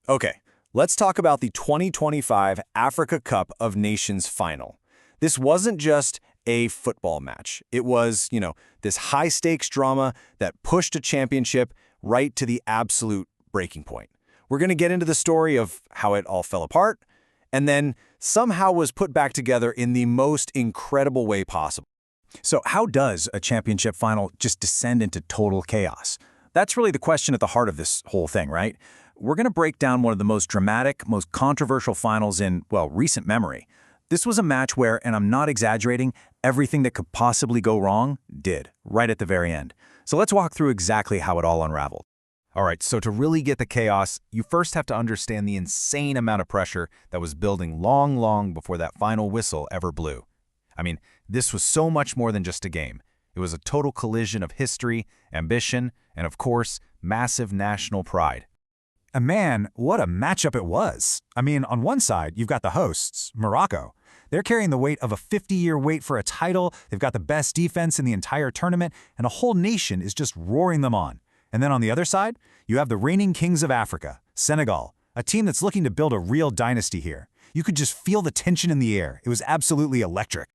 Okay, let's talk about the 2025 Africa Cup of Nations final. This wasn't just a football match. It was, this high-stakes drama that pushed a championship right to the absolute breaking point. We're going to get into the story of how it all fell apart, and then somehow was put back together in the most incredible way possible. So how does a championship final just descend into total chaos? That's really the question at the heart of this whole thing, right? We're going to break down one of the most dramatic, most controversial finals in, well, recent memory. This was a match where, and I'm not exaggerating, everything that could possibly go wrong did, right at the very end. So let's walk through exactly how it all unraveled. All right, so to really get the chaos, you first have to understand the insane amount of pressure that was building long before that final whistle ever blew. I mean, this was so much more than just a game. It was a total collision of history, ambition, and of course, massive national pride. And man, what a matchup it was. I mean, on one side, you've got the hosts, Morocco. They're carrying the weight of a 50-year wait for a title, they've got the best defense in the entire tournament, and a whole nation is just roaring them on. And then on the other side, you have the reigning kings of Africa, Senegal, a team that's looking to build a real dynasty here. You could just feel the tension in the air. It was absolutely electric.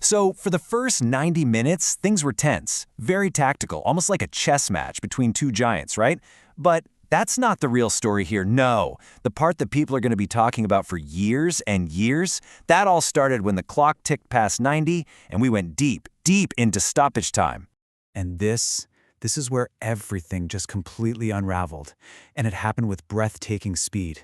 So for the first 90 minutes, things were tense, very tactical, almost like a chess match between two giants, right? But that's not the real story here, no. The part that people are going to be talking about for years and years, that all started when the clock ticked past 90 and we went deep into stoppage time. And this is where everything just completely unraveled. And it happened with breathtaking speed.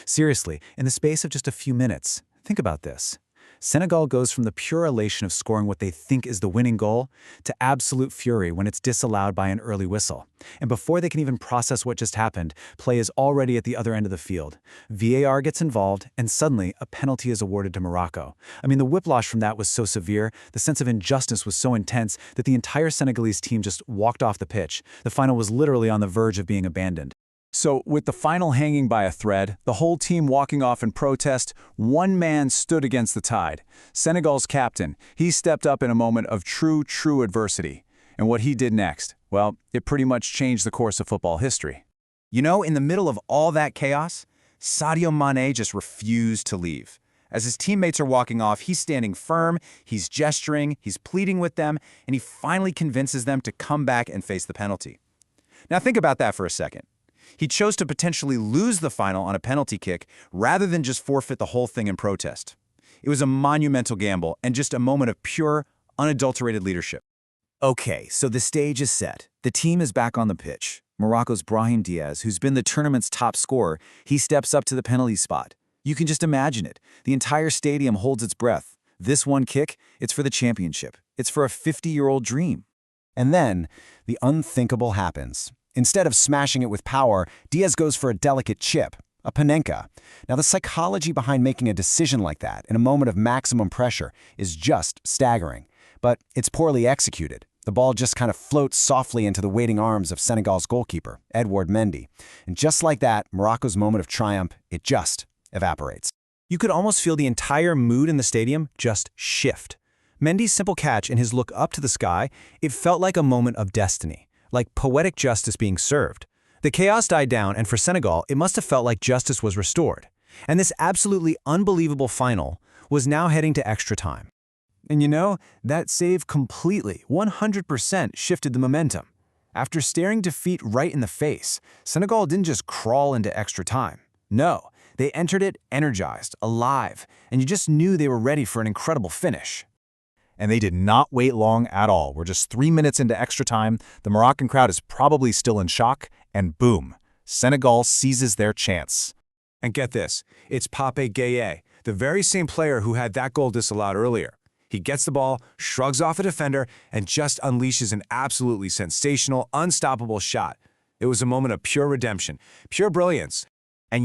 Seriously, in the space of just a few minutes, think about this. Senegal goes from the pure elation of scoring what they think is the winning goal to absolute fury when it's disallowed by an early whistle. And before they can even process what just happened, play is already at the other end of the field. VAR gets involved, and suddenly a penalty is awarded to Morocco. I mean, the whiplash from that was so severe, the sense of injustice was so intense that the entire Senegalese team just walked off the pitch. The final was literally on the verge of being abandoned. So, with the final hanging by a thread, the whole team walking off in protest, one man stood against the tide. Senegal's captain. He stepped up in a moment of true adversity. And what he did next, well, it pretty much changed the course of football history. In the middle of all that chaos, Sadio Mané just refused to leave. As his teammates are walking off, he's standing firm, he's gesturing, he's pleading with them, and he finally convinces them to come back and face the penalty. Now think about that for a second. He chose to potentially lose the final on a penalty kick rather than just forfeit the whole thing in protest. It was a monumental gamble and just a moment of pure, unadulterated leadership. Okay, so the stage is set. The team is back on the pitch. Morocco's Brahim Diaz, who's been the tournament's top scorer, he steps up to the penalty spot. You can just imagine it. The entire stadium holds its breath. This one kick, it's for the championship. It's for a 50-year-old dream. And then, the unthinkable happens. Instead of smashing it with power, Diaz goes for a delicate chip, a Panenka. Now, the psychology behind making a decision like that in a moment of maximum pressure is just staggering. But it's poorly executed. The ball just kind of floats softly into the waiting arms of Senegal's goalkeeper, Edouard Mendy. And just like that, Morocco's moment of triumph, it just evaporates. You could almost feel the entire mood in the stadium just shift. Mendy's simple catch and his look up to the sky, it felt like a moment of destiny. Like poetic justice being served. The chaos died down, and for Senegal, it must have felt like justice was restored. And this absolutely unbelievable final was now heading to extra time. And that save completely, 100% shifted the momentum. After staring defeat right in the face, Senegal didn't just crawl into extra time. No, they entered it energized, alive, and you just knew they were ready for an incredible finish. And they did not wait long at all. We're just 3 minutes into extra time. The Moroccan crowd is probably still in shock, and boom, Senegal seizes their chance. And get this, it's Pape Gueye, the very same player who had that goal disallowed earlier. He gets the ball, shrugs off a defender, and just unleashes an absolutely sensational, unstoppable shot. It was a moment of pure redemption, pure brilliance. And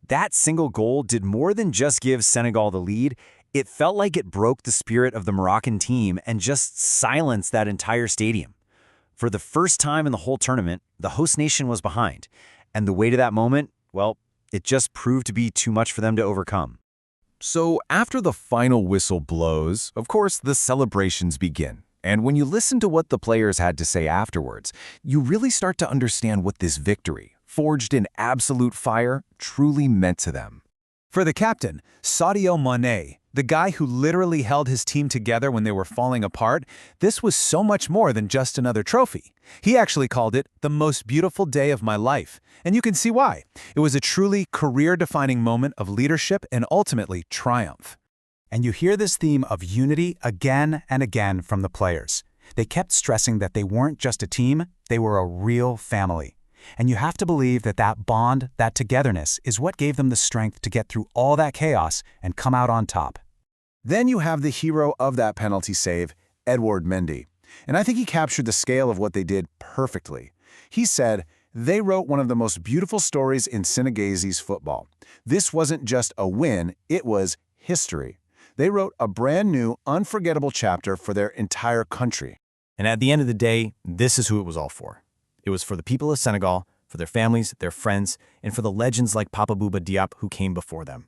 that single goal did more than just give Senegal the lead. It felt like it broke the spirit of the Moroccan team and just silenced that entire stadium. For the first time in the whole tournament, the host nation was behind. And the weight of that moment, well, it just proved to be too much for them to overcome. So after the final whistle blows, of course, the celebrations begin. And when you listen to what the players had to say afterwards, you really start to understand what this victory, forged in absolute fire, truly meant to them. For the captain, Sadio Mané, the guy who literally held his team together when they were falling apart, this was so much more than just another trophy. He actually called it the most beautiful day of my life, and you can see why. It was a truly career-defining moment of leadership and ultimately triumph. And you hear this theme of unity again and again from the players. They kept stressing that they weren't just a team, they were a real family. And you have to believe that that bond, that togetherness, is what gave them the strength to get through all that chaos and come out on top. Then you have the hero of that penalty save, Edouard Mendy. And I think he captured the scale of what they did perfectly. He said, "They wrote one of the most beautiful stories in Senegalese football. This wasn't just a win, it was history. They wrote a brand new, unforgettable chapter for their entire country." And at the end of the day, this is who it was all for. It was for the people of Senegal, for their families, their friends, and for the legends like Pape Diop who came before them.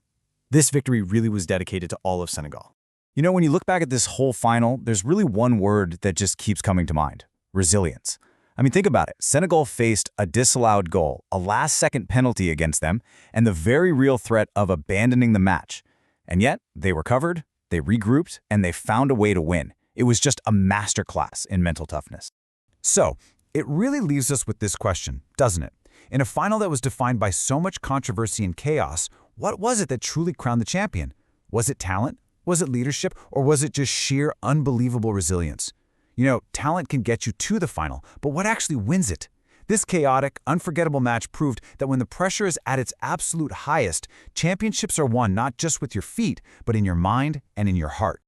This victory really was dedicated to all of Senegal. You know, when you look back at this whole final, there's really one word that just keeps coming to mind: resilience. I mean, think about it. Senegal faced a disallowed goal, a last-second penalty against them, and the very real threat of abandoning the match. And yet, they recovered, they regrouped, and they found a way to win. It was just a masterclass in mental toughness. So, it really leaves us with this question, doesn't it? In a final that was defined by so much controversy and chaos, what was it that truly crowned the champion? Was it talent? Was it leadership? Or was it just sheer unbelievable resilience? You know, talent can get you to the final, but what actually wins it? This chaotic, unforgettable match proved that when the pressure is at its absolute highest, championships are won not just with your feet, but in your mind and in your heart.